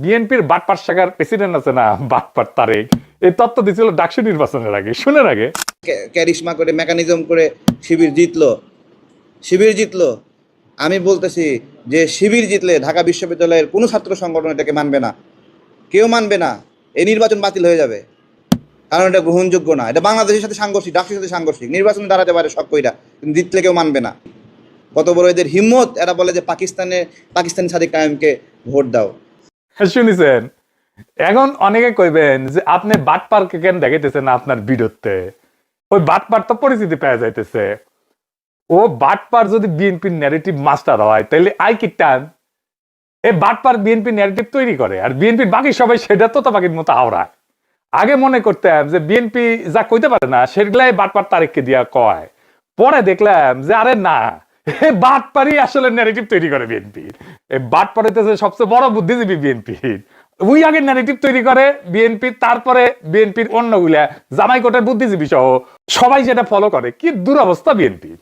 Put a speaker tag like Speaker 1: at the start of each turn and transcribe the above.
Speaker 1: বিএনপির বাটপার শাখার প্রেসিডেন্ট আছে না, বাটপার তারেক, এই তত্ত্ব দিছিল ডাকসু নির্বাচনের আগে, শুনেন আগে।
Speaker 2: ক্যারিশমা করে মেকানিজম করে শিবির জিতলো। আমি বলতেছি যে শিবির জিতলে ঢাকা বিশ্ববিদ্যালয়ের কোনো ছাত্র সংগঠন এটাকে মানবে না, কেউ মানবে না। এই নির্বাচন বাতিল হয়ে যাবে, কারণ এটা গ্রহণযোগ্য না। এটা বাংলাদেশের সাথে সাংঘর্ষিক, ডাকসুর সাথে সাংঘর্ষিক। নির্বাচন দাঁড়াতে পারে সব কইরা, কিন্তু জিতলে কেউ মানবে না। কত বড় এদের হিম্মত, এরা বলে যে পাকিস্তানি সাদিক কায়েমকে ভোট দাও।
Speaker 1: শুনিছেন? এখন অনেকে কইবেন যে আপনি বাটপারকে কেন দেখাইতেছেন আপনার ভিডিওতে? ওই বাটপার তো পরিচিতি পেয়ে যাইতেছে। ও বাটপার যদি বিএনপির ন্যারেটিভ মাস্টার হয় তাহলে আই কি টান? এই বাটপার বিএনপি ন্যারেটিভ তৈরি করে, আর বিএনপির বাকি সবাই সেটা তো বাকির মতো আওড়ায়। আগে মনে করতাম যে বিএনপি যা কইতে পারে না সেগুলাই বাটপার তারেককে দিয়া কয়। পরে দেখলাম যে আরে না, বাটপারই আসলে ন্যারেটিভ তৈরি করে বিএনপির। এই বাটপার হইতেছে সবচেয়ে বড় বুদ্ধিজীবী বিএনপির। ওই আগে ন্যারেটিভ তৈরি করে বিএনপি, তারপরে বিএনপির অন্যগুলা জামাই কোটের বুদ্ধিজীবী সহ সবাই যেটা ফলো করে। কি দুরবস্থা বিএনপির।